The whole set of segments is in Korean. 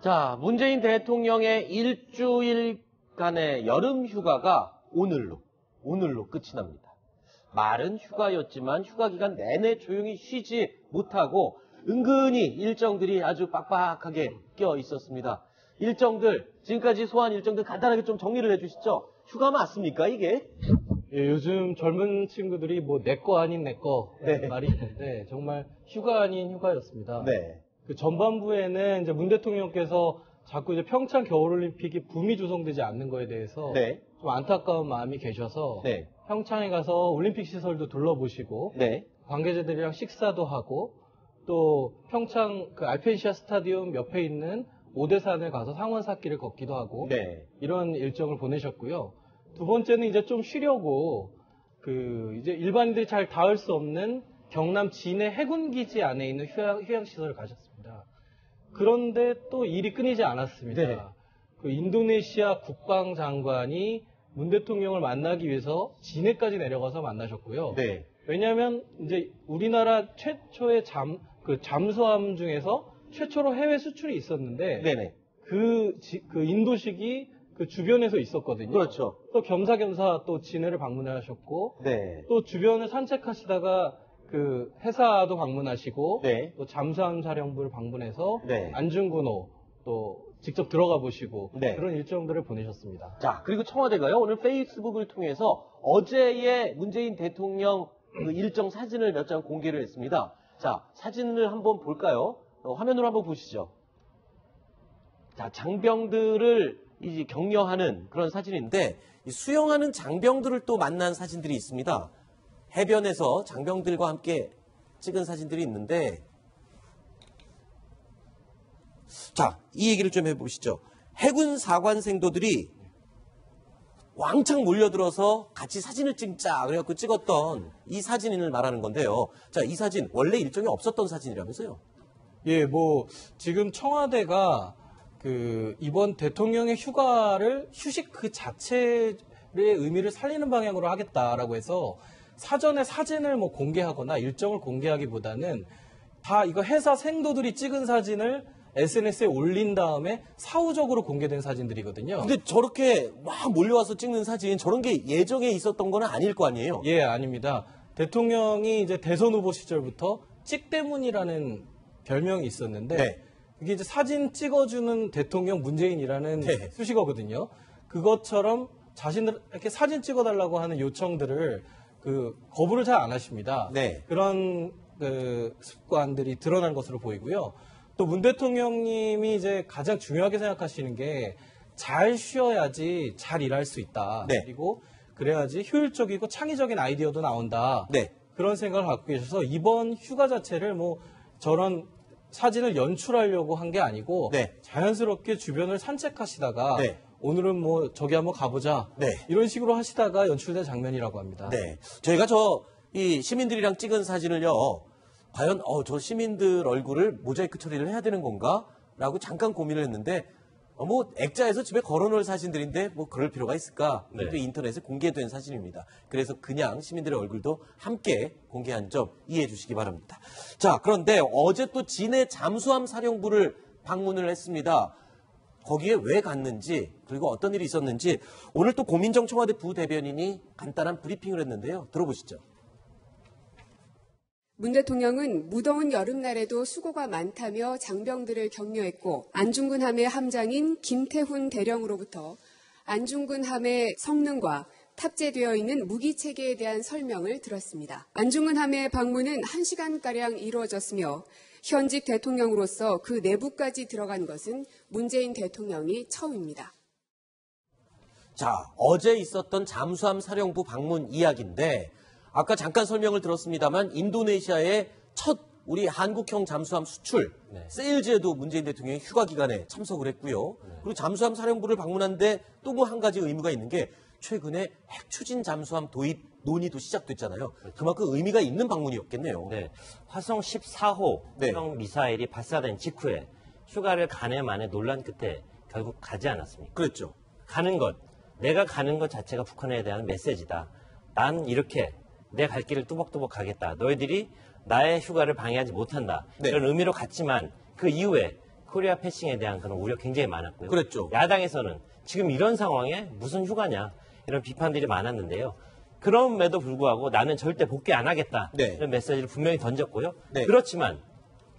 자, 문재인 대통령의 일주일간의 여름 휴가가 오늘로 끝이 납니다. 말은 휴가였지만 휴가 기간 내내 조용히 쉬지 못하고 은근히 일정들이 아주 빡빡하게 껴 있었습니다. 일정들, 지금까지 소화한 일정들 간단하게 좀 정리를 해주시죠. 휴가 맞습니까, 이게? 예, 요즘 젊은 친구들이 뭐 내 거 아닌 내 거 말이 있는데 정말 휴가 아닌 휴가였습니다. 네. 그 전반부에는 이제 문 대통령께서 자꾸 이제 평창 겨울올림픽이 붐이 조성되지 않는 거에 대해서 네. 좀 안타까운 마음이 계셔서 네. 평창에 가서 올림픽 시설도 둘러보시고 네. 관계자들이랑 식사도 하고 또 평창 그 알펜시아 스타디움 옆에 있는 오대산을 가서 상원 삿길을 걷기도 하고 네. 이런 일정을 보내셨고요. 두 번째는 이제 좀 쉬려고 이제 일반인들이 잘 닿을 수 없는 경남 진해 해군기지 안에 있는 휴양시설을 가셨습니다. 그런데 또 일이 끊이지 않았습니다. 네. 그 인도네시아 국방장관이 문 대통령을 만나기 위해서 진해까지 내려가서 만나셨고요. 네. 왜냐하면 이제 우리나라 최초의 잠수함 중에서 최초로 해외 수출이 있었는데 네네. 그 인도식이 그 주변에서 있었거든요. 그렇죠. 또 겸사겸사 또 진해를 방문하셨고 네. 또 주변을 산책하시다가 그 해사도 방문하시고 네. 또 잠수함 사령부를 방문해서 네. 안중근호 또 직접 들어가 보시고 네. 그런 일정들을 보내셨습니다. 자, 그리고 청와대가요, 오늘 페이스북을 통해서 어제의 문재인 대통령 그 일정 사진을 몇 장 공개를 했습니다. 자, 사진을 한번 볼까요? 화면으로 한번 보시죠. 자, 장병들을 이제 격려하는 그런 사진인데, 수영하는 장병들을 또 만난 사진들이 있습니다. 해변에서 장병들과 함께 찍은 사진들이 있는데, 자, 이 얘기를 좀 해보시죠. 해군 사관생도들이 왕창 몰려들어서 같이 사진을 찍자 그래갖고 찍었던 이 사진을 말하는 건데요. 자, 이 사진 원래 일정이 없었던 사진이라면서요? 예, 뭐 지금 청와대가 이번 대통령의 휴식 그 자체의 의미를 살리는 방향으로 하겠다라고 해서 사전에 사진을 뭐 공개하거나 일정을 공개하기보다는 다 이거 해사 생도들이 찍은 사진을 SNS에 올린 다음에 사후적으로 공개된 사진들이거든요. 근데 저렇게 막 몰려와서 찍는 사진, 저런 게 예정에 있었던 건 아닐 거 아니에요? 예, 아닙니다. 대통령이 이제 대선 후보 시절부터 찍대문이라는 별명이 있었는데, 네. 이게 이제 사진 찍어주는 대통령 문재인이라는 네. 수식어거든요. 그것처럼 자신들 이렇게 사진 찍어달라고 하는 요청들을 거부를 잘 안 하십니다. 네. 그런 습관들이 드러난 것으로 보이고요. 또 문 대통령님이 이제 가장 중요하게 생각하시는 게 잘 쉬어야지 잘 일할 수 있다. 네. 그리고 그래야지 효율적이고 창의적인 아이디어도 나온다. 네. 그런 생각을 갖고 계셔서 이번 휴가 자체를 뭐 저런 사진을 연출하려고 한 게 아니고 네. 자연스럽게 주변을 산책하시다가 네. 오늘은 뭐 저기 한번 가보자. 네. 이런 식으로 하시다가 연출된 장면이라고 합니다. 네. 저희가 이 시민들이랑 찍은 사진을요, 과연 저 시민들 얼굴을 모자이크 처리를 해야 되는 건가? 라고 잠깐 고민을 했는데, 뭐 액자에서 집에 걸어놓을 사진들인데 뭐 그럴 필요가 있을까? 네. 또 인터넷에 공개된 사진입니다. 그래서 그냥 시민들의 얼굴도 함께 공개한 점 이해해 주시기 바랍니다. 자, 그런데 어제 또 진해 잠수함 사령부를 방문을 했습니다. 거기에 왜 갔는지, 그리고 어떤 일이 있었는지 오늘 또 고민정 청와대 부대변인이 간단한 브리핑을 했는데요. 들어보시죠. 문 대통령은 무더운 여름날에도 수고가 많다며 장병들을 격려했고, 안중근 함의 함장인 김태훈 대령으로부터 안중근 함의 성능과 탑재되어 있는 무기 체계에 대한 설명을 들었습니다. 안중근 함의 방문은 1시간가량 이루어졌으며 현직 대통령으로서 그 내부까지 들어간 것은 문재인 대통령이 처음입니다. 자, 어제 있었던 잠수함 사령부 방문 이야기인데, 아까 잠깐 설명을 들었습니다만 인도네시아의 첫 우리 한국형 잠수함 수출 세일즈에도 문재인 대통령이 휴가 기간에 참석을 했고요. 그리고 잠수함 사령부를 방문한데 또 뭐 한 가지 의미가 있는 게 최근에 핵추진 잠수함 도입 논의도 시작됐잖아요. 그만큼 의미가 있는 방문이었겠네요. 네. 화성 14호 네. 형 미사일이 발사된 직후에 휴가를 가네 마네 논란 끝에 결국 가지 않았습니까? 그랬죠. 가는 것, 내가 가는 것 자체가 북한에 대한 메시지다. 난 이렇게 내 갈 길을 뚜벅뚜벅 가겠다. 너희들이 나의 휴가를 방해하지 못한다. 네. 이런 의미로 갔지만 그 이후에 코리아 패싱에 대한 그런 우려 굉장히 많았고요. 그랬죠. 야당에서는 지금 이런 상황에 무슨 휴가냐 이런 비판들이 많았는데요. 그럼에도 불구하고 나는 절대 복귀 안 하겠다. 네. 이런 메시지를 분명히 던졌고요. 네. 그렇지만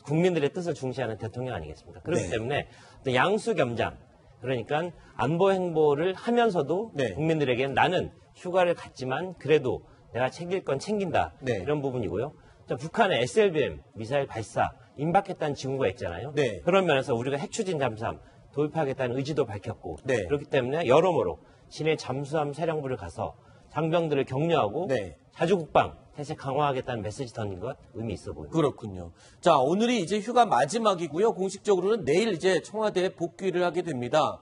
국민들의 뜻을 중시하는 대통령 아니겠습니까? 그렇기 네. 때문에 양수겸장, 그러니까 안보 행보를 하면서도 네. 국민들에게는 나는 휴가를 갔지만 그래도 내가 챙길 건 챙긴다. 네. 이런 부분이고요. 자, 북한의 SLBM 미사일 발사 임박했다는 징후가 있잖아요. 네. 그런 면에서 우리가 핵추진 잠수함 도입하겠다는 의지도 밝혔고 네. 그렇기 때문에 여러모로 진해 잠수함 사령부를 가서 장병들을 격려하고 네. 자주국방 태세 강화하겠다는 메시지 던진 것 의미 있어 보입니다. 그렇군요. 자, 오늘이 이제 휴가 마지막이고요. 공식적으로는 내일 이제 청와대에 복귀를 하게 됩니다.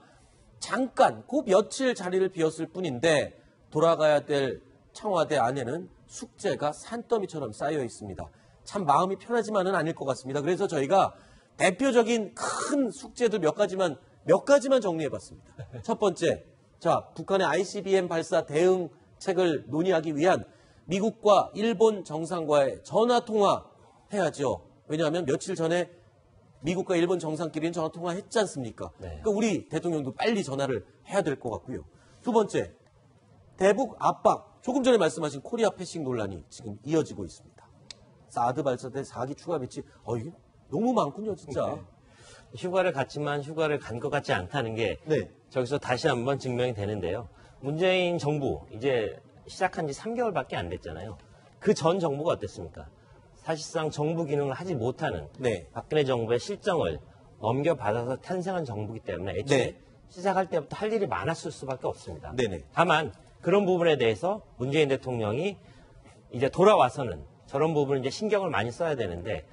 잠깐, 그 며칠 자리를 비웠을 뿐인데 돌아가야 될 청와대 안에는 숙제가 산더미처럼 쌓여 있습니다. 참 마음이 편하지만은 않을 것 같습니다. 그래서 저희가 대표적인 큰 숙제들 몇 가지만 정리해봤습니다. 첫 번째, 자, 북한의 ICBM 발사 대응책을 논의하기 위한 미국과 일본 정상과의 전화통화 해야죠. 왜냐하면 며칠 전에 미국과 일본 정상끼리는 전화통화 했지 않습니까? 네. 그러니까 우리 대통령도 빨리 전화를 해야 될 것 같고요. 두 번째, 대북 압박. 조금 전에 말씀하신 코리아 패싱 논란이 지금 이어지고 있습니다. 사드 발사대 4기 추가 배치. 이게 너무 많군요, 진짜. 휴가를 갔지만 휴가를 간 것 같지 않다는 게 네. 저기서 다시 한번 증명이 되는데요. 문재인 정부 이제 시작한 지 3개월밖에 안 됐잖아요. 그 전 정부가 어땠습니까? 사실상 정부 기능을 하지 못하는 네. 박근혜 정부의 실정을 넘겨받아서 탄생한 정부이기 때문에 애초에 네. 시작할 때부터 할 일이 많았을 수밖에 없습니다. 네네. 다만 그런 부분에 대해서 문재인 대통령이 이제 돌아와서는 저런 부분을 이제 신경을 많이 써야 되는데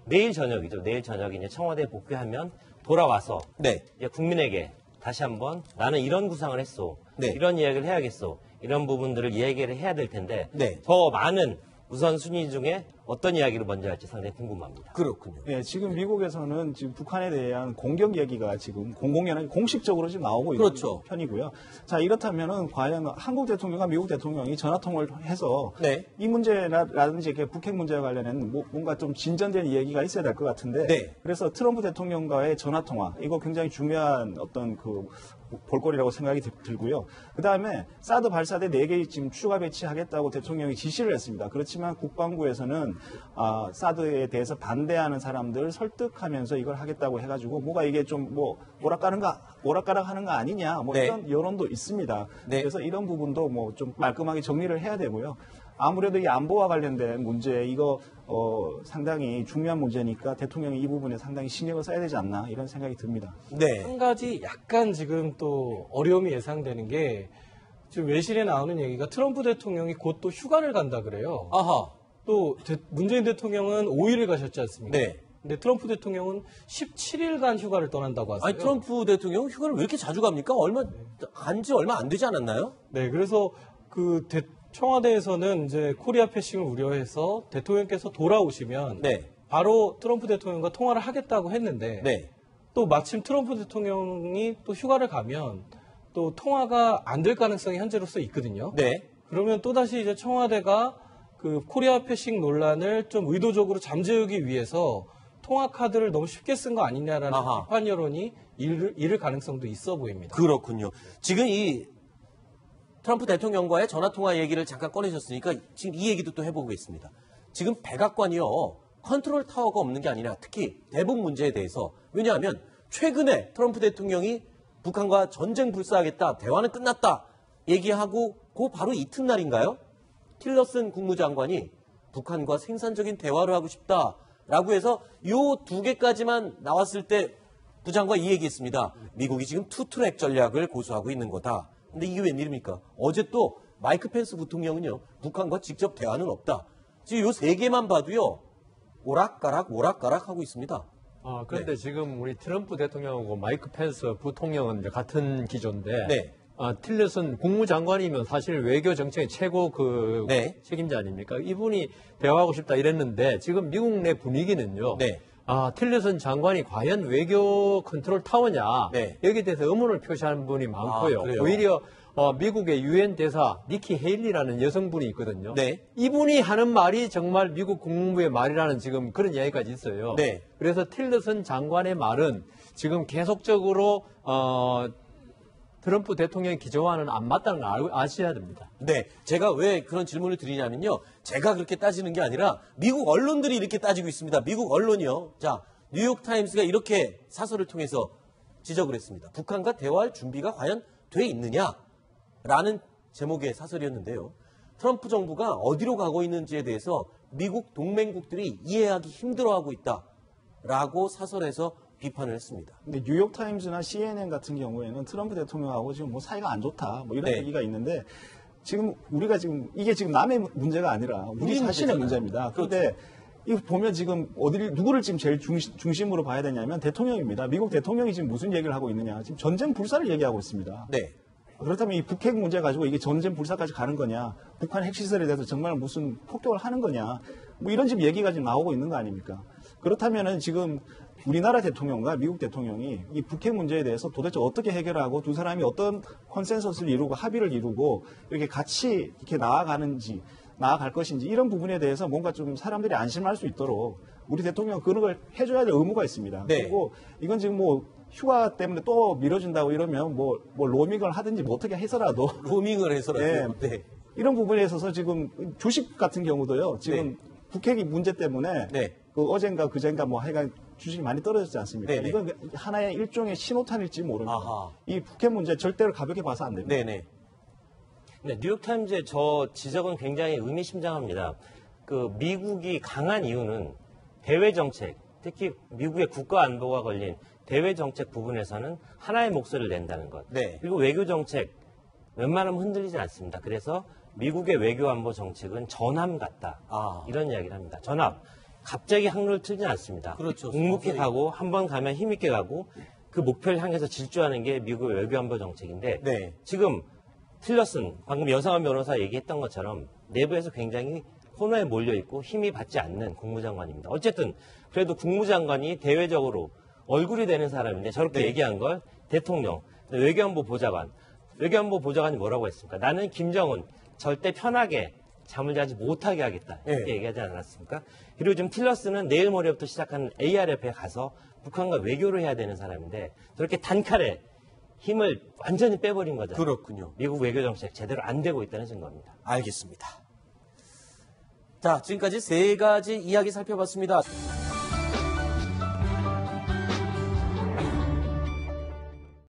내일 저녁이죠. 내일 저녁에 이제 청와대에 복귀하면 돌아와서 네. 이제 국민에게 다시 한번 나는 이런 구상을 했어. 네. 이런 이야기를 해야겠어. 이런 부분들을 얘기를 해야 될 텐데 네. 더 많은 우선순위 중에 어떤 이야기를 먼저 할지 상당히 궁금합니다. 그렇군요. 네, 지금 미국에서는 지금 북한에 대한 공격 얘기가 지금 공식적으로 지금 나오고 있는 그렇죠. 편이고요. 자, 이렇다면은 과연 한국 대통령과 미국 대통령이 전화 통화를 해서 네. 이 문제라든지 이렇게 북핵 문제와 관련된 뭔가 좀 진전된 이야기가 있어야 될 것 같은데. 네. 그래서 트럼프 대통령과의 전화 통화 이거 굉장히 중요한 어떤 그 볼거리라고 생각이 들고요. 그 다음에 사드 발사대 4개 지금 추가 배치하겠다고 대통령이 지시를 했습니다. 그렇지만 국방부에서는 사드에 대해서 반대하는 사람들을 설득하면서 이걸 하겠다고 해가지고 뭐가 이게 좀 오락가락하는 거 아니냐 네. 이런 여론도 있습니다. 네. 그래서 이런 부분도 뭐 좀 깔끔하게 정리를 해야 되고요. 아무래도 이 안보와 관련된 문제 이거 상당히 중요한 문제니까 대통령이 이 부분에 상당히 신경을 써야 되지 않나 이런 생각이 듭니다. 네. 한 가지 약간 지금 또 어려움이 예상되는 게 지금 외신에 나오는 얘기가 트럼프 대통령이 곧 또 휴가를 간다 그래요. 아하. 또 문재인 대통령은 5일을 가셨지 않습니까? 네. 근데 트럼프 대통령은 17일간 휴가를 떠난다고 하세요. 아니, 트럼프 대통령 휴가를 왜 이렇게 자주 갑니까? 간지 얼마 안 되지 않았나요? 네, 그래서 청와대에서는 이제 코리아 패싱을 우려해서 대통령께서 돌아오시면 네. 바로 트럼프 대통령과 통화를 하겠다고 했는데 네. 또 마침 트럼프 대통령이 또 휴가를 가면 또 통화가 안 될 가능성이 현재로서 있거든요. 네. 그러면 또다시 이제 청와대가 그 코리아 패싱 논란을 좀 의도적으로 잠재우기 위해서 통화 카드를 너무 쉽게 쓴 거 아니냐라는 아하. 비판 여론이 이를 가능성도 있어 보입니다. 그렇군요. 지금 이 트럼프 대통령과의 전화통화 얘기를 잠깐 꺼내셨으니까 지금 이 얘기도 또 해보겠습니다. 지금 백악관이요. 컨트롤 타워가 없는 게 아니라 특히 대북 문제에 대해서 왜냐하면 최근에 트럼프 대통령이 북한과 전쟁 불사하겠다. 대화는 끝났다. 얘기하고 그 바로 이튿날인가요? 틸러슨 국무장관이 북한과 생산적인 대화를 하고 싶다라고 해서 요 2개까지만 나왔을 때 부장과 이 얘기했습니다. 미국이 지금 투트랙 전략을 고수하고 있는 거다. 근데 이게 웬일입니까? 어제 또 마이크 펜스 부통령은요. 북한과 직접 대화는 없다. 지금 요 3개만 봐도요. 오락가락 하고 있습니다. 그런데 지금 우리 트럼프 대통령하고 마이크 펜스 부통령은 이제 같은 기조인데 네. 틸러슨 국무장관이면 사실 외교 정책의 최고 네. 책임자 아닙니까? 이분이 대화하고 싶다 이랬는데 지금 미국 내 분위기는요. 네. 틸러슨 장관이 과연 외교 컨트롤 타워냐? 네. 여기에 대해서 의문을 표시하는 분이 많고요. 그래요? 오히려 미국의 유엔 대사 니키 헤일리라는 여성분이 있거든요. 네. 이분이 하는 말이 정말 미국 국무부의 말이라는 지금 그런 이야기까지 있어요. 네. 그래서 틸러슨 장관의 말은 지금 계속적으로 트럼프 대통령의 기조와는 안 맞다는 걸 아셔야 됩니다. 네, 제가 왜 그런 질문을 드리냐면요. 제가 그렇게 따지는 게 아니라 미국 언론들이 이렇게 따지고 있습니다. 미국 언론이요. 자, 뉴욕타임스가 이렇게 사설을 통해서 지적을 했습니다. 북한과 대화할 준비가 과연 돼 있느냐라는 제목의 사설이었는데요. 트럼프 정부가 어디로 가고 있는지에 대해서 미국 동맹국들이 이해하기 힘들어하고 있다라고 사설에서 비판을 했습니다. 근데 뉴욕타임즈나 CNN 같은 경우에는 트럼프 대통령하고 지금 뭐 사이가 안 좋다 뭐 이런 네. 얘기가 있는데 지금 우리가 지금 이게 지금 남의 문제가 아니라 우리 자신의 문제입니다. 그런데 이거 보면 지금 누구를 지금 제일 중심으로 봐야 되냐면 대통령입니다. 미국 대통령이 지금 무슨 얘기를 하고 있느냐. 지금 전쟁 불사를 얘기하고 있습니다. 네. 그렇다면 이 북핵 문제 가지고 이게 전쟁 불사까지 가는 거냐. 북한 핵시설에 대해서 정말 무슨 폭격을 하는 거냐. 뭐 이런 지금 얘기가 지금 나오고 있는 거 아닙니까? 그렇다면은 지금 우리나라 대통령과 미국 대통령이 이 북핵 문제에 대해서 도대체 어떻게 해결하고 두 사람이 어떤 컨센서스를 이루고 합의를 이루고 이렇게 같이 이렇게 나아갈 것인지 이런 부분에 대해서 뭔가 좀 사람들이 안심할 수 있도록 우리 대통령 그런 걸 해줘야 될 의무가 있습니다. 네. 그리고 이건 지금 뭐 휴가 때문에 또 미뤄진다고 이러면 뭐 로밍을 하든지 뭐 어떻게 해서라도 로밍을 해서라도. 네. 네. 이런 부분에 있어서 지금 주식 같은 경우도요. 지금 네. 북핵이 문제 때문에 네. 그 어젠가 그젠가 뭐 하여간 주식이 많이 떨어졌지 않습니까? 네네. 이건 하나의 일종의 신호탄일지 모릅니다. 아하. 이 북핵 문제 절대로 가볍게 봐서 안 됩니다. 네네. 네, 뉴욕타임즈의 저 지적은 굉장히 의미심장합니다. 그 미국이 강한 이유는 대외 정책, 특히 미국의 국가 안보가 걸린 대외 정책 부분에서는 하나의 목소리를 낸다는 것. 네. 그리고 외교 정책 웬만하면 흔들리지 않습니다. 그래서 미국의 외교 안보 정책은 전함 같다. 아. 이런 이야기를 합니다. 전함. 갑자기 항로를 틀지 않습니다. 그렇죠. 묵묵히 가고 한 번 가면 힘있게 가고 그 목표를 향해서 질주하는 게 미국의 외교 안보 정책인데 네. 지금 틸러슨 방금 여상한 변호사 얘기했던 것처럼 내부에서 굉장히 코너에 몰려있고 힘이 받지 않는 국무장관입니다. 어쨌든 그래도 국무장관이 대외적으로 얼굴이 되는 사람인데 저렇게 네. 얘기한 걸 대통령, 외교안보 보좌관이 뭐라고 했습니까? 나는 김정은 절대 편하게 잠을 자지 못하게 하겠다. 이렇게 네. 얘기하지 않았습니까? 그리고 지금 틸러스는 내일 모레부터 시작하는 ARF에 가서 북한과 외교를 해야 되는 사람인데 저렇게 단칼에 힘을 완전히 빼버린 거잖아요. 그렇군요. 미국 외교 정책 제대로 안 되고 있다는 증거입니다. 알겠습니다. 자, 지금까지 세 가지 이야기 살펴봤습니다.